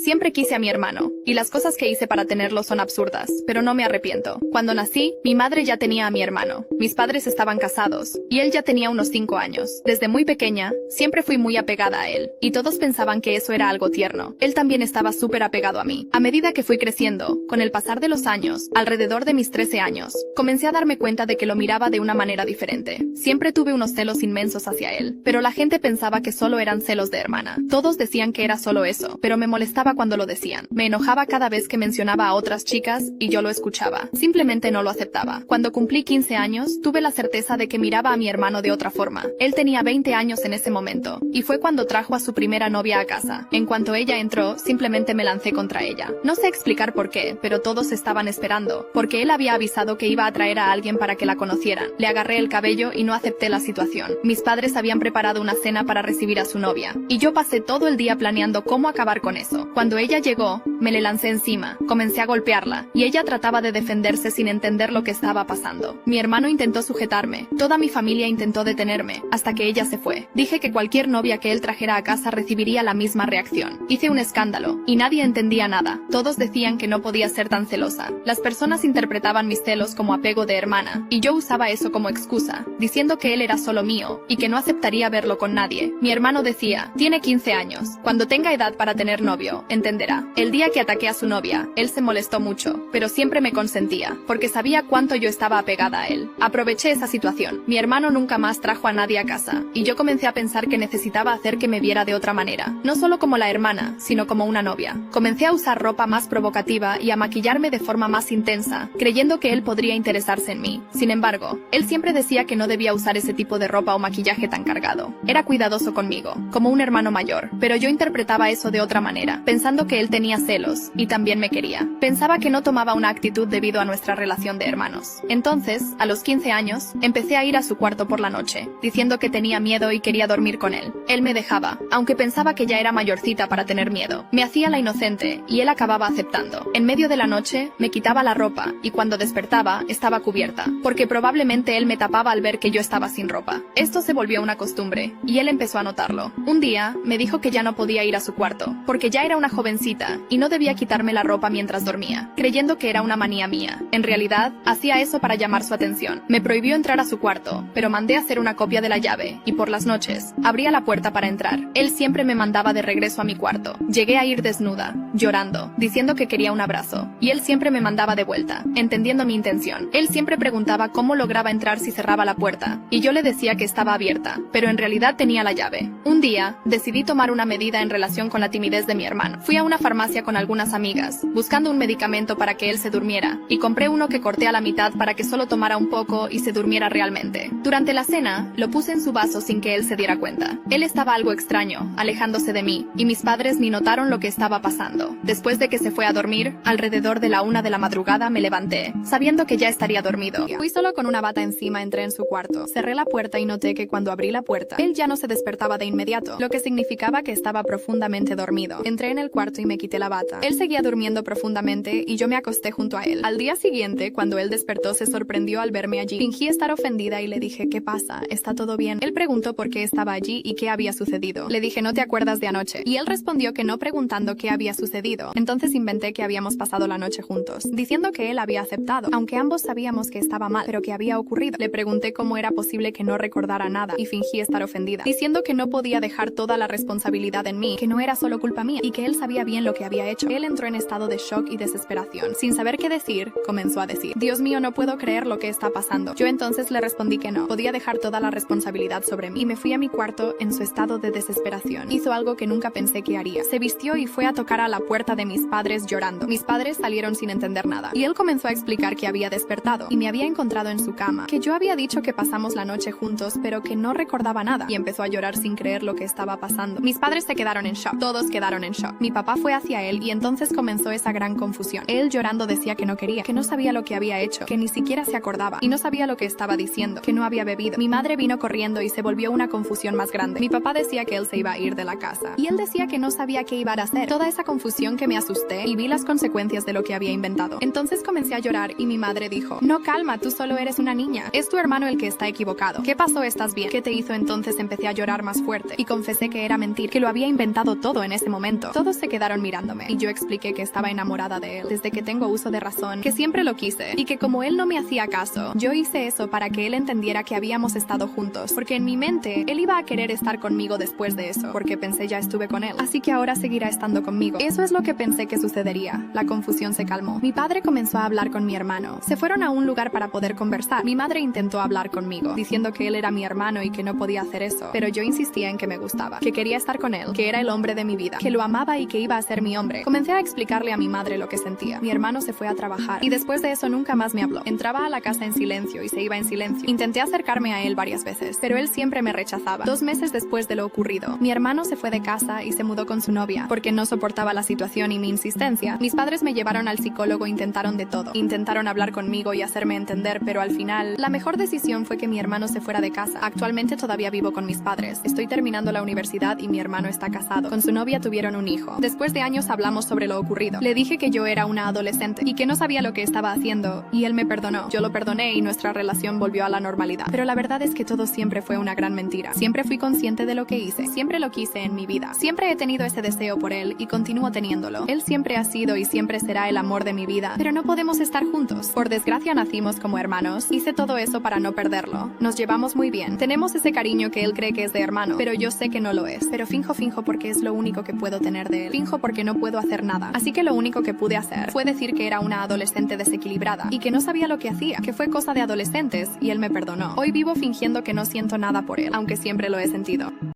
Siempre quise a mi hermano, y las cosas que hice para tenerlo son absurdas, pero no me arrepiento. Cuando nací, mi madre ya tenía a mi hermano. Mis padres estaban casados, y él ya tenía unos 5 años. Desde muy pequeña, siempre fui muy apegada a él, y todos pensaban que eso era algo tierno. Él también estaba súper apegado a mí. A medida que fui creciendo, con el pasar de los años, alrededor de mis 13 años, comencé a darme cuenta de que lo miraba de una manera diferente. Siempre tuve unos celos inmensos hacia él, pero la gente pensaba que solo eran celos de hermana. Todos decían que era solo eso, pero me molestaba cuando lo decían. Me enojaba cada vez que mencionaba a otras chicas y yo lo escuchaba. Simplemente no lo aceptaba. Cuando cumplí 15 años, tuve la certeza de que miraba a mi hermano de otra forma. Él tenía 20 años en ese momento, y fue cuando trajo a su primera novia a casa. En cuanto ella entró, simplemente me lancé contra ella. No sé explicar por qué, pero todos estaban esperando, porque él había avisado que iba a traer a alguien para que la conocieran. Le agarré el cabello y no acepté la situación. Mis padres habían preparado una cena para recibir a su novia, y yo pasé todo el día planeando cómo acabar con eso. Cuando ella llegó, me le lancé encima, comencé a golpearla, y ella trataba de defenderse sin entender lo que estaba pasando. Mi hermano intentó sujetarme, toda mi familia intentó detenerme, hasta que ella se fue. Dije que cualquier novia que él trajera a casa recibiría la misma reacción. Hice un escándalo, y nadie entendía nada. Todos decían que no podía ser tan celosa. Las personas interpretaban mis celos como apego de hermana, y yo usaba eso como excusa, diciendo que él era solo mío, y que no aceptaría verlo con nadie. Mi hermano decía, tiene 15 años, cuando tenga edad para tener novio, entenderá. El día que ataqué a su novia, él se molestó mucho, pero siempre me consentía, porque sabía cuánto yo estaba apegada a él. Aproveché esa situación. Mi hermano nunca más trajo a nadie a casa, y yo comencé a pensar que necesitaba hacer que me viera de otra manera, no solo como la hermana, sino como una novia. Comencé a usar ropa más provocativa y a maquillarme de forma más intensa, creyendo que él podría interesarse en mí. Sin embargo, él siempre decía que no debía usar ese tipo de ropa o maquillaje tan cargado. Era cuidadoso conmigo, como un hermano mayor, pero yo interpretaba eso de otra manera, pensando que él tenía celos, y también me quería. Pensaba que no tomaba una actitud debido a nuestra relación de hermanos. Entonces, a los 15 años, empecé a ir a su cuarto por la noche, diciendo que tenía miedo y quería dormir con él. Él me dejaba, aunque pensaba que ya era mayorcita para tener miedo. Me hacía la inocente, y él acababa aceptando. En medio de la noche, me quitaba la ropa, y cuando despertaba, estaba cubierta, porque probablemente él me tapaba al ver que yo estaba sin ropa. Esto se volvió una costumbre, y él empezó a notarlo. Un día, me dijo que ya no podía ir a su cuarto, porque ya era una jovencita, y no debía quitarme la ropa mientras dormía, creyendo que era una manía mía. En realidad, hacía eso para llamar su atención. Me prohibió entrar a su cuarto, pero mandé a hacer una copia de la llave, y por las noches, abría la puerta para entrar. Él siempre me mandaba de regreso a mi cuarto. Llegué a ir desnuda, llorando, diciendo que quería un abrazo, y él siempre me mandaba de vuelta, entendiendo mi intención. Él siempre preguntaba cómo lograba entrar si cerraba la puerta, y yo le decía que estaba abierta, pero en realidad tenía la llave. Un día, decidí tomar una medida en relación con la timidez de mi hermano. Fui a una farmacia con algunas amigas, buscando un medicamento para que él se durmiera, y compré uno que corté a la mitad para que solo tomara un poco y se durmiera realmente. Durante la cena, lo puse en su vaso sin que él se diera cuenta. Él estaba algo extraño, alejándose de mí, y mis padres ni notaron lo que estaba pasando. Después de que se fue a dormir, alrededor de la 1 de la madrugada me levanté, sabiendo que ya estaría dormido. Fui solo con una bata encima, entré en su cuarto, cerré la puerta y noté que cuando abrí la puerta, él ya no se despertaba de inmediato, lo que significaba que estaba profundamente dormido. Entré en el cuarto y me quité la bata. Él seguía durmiendo profundamente y yo me acosté junto a él. Al día siguiente, cuando él despertó, se sorprendió al verme allí. Fingí estar ofendida y le dije, ¿qué pasa? ¿Está todo bien? Él preguntó por qué estaba allí y qué había sucedido. Le dije, ¿no te acuerdas de anoche? Y él respondió que no, preguntando qué había sucedido. Entonces inventé que habíamos pasado la noche juntos, diciendo que él había aceptado, aunque ambos sabíamos que estaba mal, pero que había ocurrido. Le pregunté cómo era posible que no recordara nada y fingí estar ofendida, diciendo que no podía dejar toda la responsabilidad en mí, que no era solo culpa mía y que él sabía bien lo que había hecho. Él entró en estado de shock y desesperación. Sin saber qué decir, comenzó a decir, Dios mío, no puedo creer lo que está pasando. Yo entonces le respondí que no podía dejar toda la responsabilidad sobre mí y me fui a mi cuarto en su estado de desesperación. Hizo algo que nunca pensé que haría. Se vistió y fue a tocar a la puerta de mis padres llorando. Mis padres salieron sin entender nada y él comenzó a explicar que había despertado y me había encontrado en su cama, que yo había dicho que pasamos la noche juntos pero que no recordaba nada, y empezó a llorar sin creer lo que estaba pasando. Mis padres se quedaron en shock. Todos quedaron en shock. Mi papá fue hacia él y entonces comenzó esa gran confusión. Él llorando decía que no quería, que no sabía lo que había hecho, que ni siquiera se acordaba y no sabía lo que estaba diciendo, que no había bebido. Mi madre vino corriendo y se volvió una confusión más grande. Mi papá decía que él se iba a ir de la casa y él decía que no sabía qué iba a hacer. Toda esa confusión confusión que me asusté y vi las consecuencias de lo que había inventado. Entonces comencé a llorar y mi madre dijo: no, calma, tú solo eres una niña. Es tu hermano el que está equivocado. ¿Qué pasó? ¿Estás bien? ¿Qué te hizo? Entonces empecé a llorar más fuerte y confesé que era mentira, que lo había inventado todo en ese momento. Todos se quedaron mirándome y yo expliqué que estaba enamorada de él desde que tengo uso de razón, que siempre lo quise y que como él no me hacía caso, yo hice eso para que él entendiera que habíamos estado juntos, porque en mi mente él iba a querer estar conmigo después de eso, porque pensé ya estuve con él, así que ahora seguirá estando conmigo. Eso es lo que pensé que sucedería. La confusión se calmó. Mi padre comenzó a hablar con mi hermano. Se fueron a un lugar para poder conversar. Mi madre intentó hablar conmigo, diciendo que él era mi hermano y que no podía hacer eso, pero yo insistía en que me gustaba, que quería estar con él, que era el hombre de mi vida, que lo amaba y que iba a ser mi hombre. Comencé a explicarle a mi madre lo que sentía. Mi hermano se fue a trabajar y después de eso nunca más me habló. Entraba a la casa en silencio y se iba en silencio. Intenté acercarme a él varias veces, pero él siempre me rechazaba. 2 meses después de lo ocurrido, mi hermano se fue de casa y se mudó con su novia, porque no soportaba la situación y mi insistencia. Mis padres me llevaron al psicólogo, intentaron de todo. Intentaron hablar conmigo y hacerme entender, pero al final, la mejor decisión fue que mi hermano se fuera de casa. Actualmente todavía vivo con mis padres. Estoy terminando la universidad y mi hermano está casado. Con su novia tuvieron un hijo. Después de años hablamos sobre lo ocurrido. Le dije que yo era una adolescente y que no sabía lo que estaba haciendo, y él me perdonó. Yo lo perdoné y nuestra relación volvió a la normalidad. Pero la verdad es que todo siempre fue una gran mentira. Siempre fui consciente de lo que hice. Siempre lo quise en mi vida. Siempre he tenido ese deseo por él y continúo teniéndolo. Él siempre ha sido y siempre será el amor de mi vida, pero no podemos estar juntos. Por desgracia nacimos como hermanos. Hice todo eso para no perderlo. Nos llevamos muy bien. Tenemos ese cariño que él cree que es de hermano, pero yo sé que no lo es. Pero finjo porque es lo único que puedo tener de él. Finjo porque no puedo hacer nada. Así que lo único que pude hacer fue decir que era una adolescente desequilibrada y que no sabía lo que hacía, que fue cosa de adolescentes, y él me perdonó. Hoy vivo fingiendo que no siento nada por él, aunque siempre lo he sentido.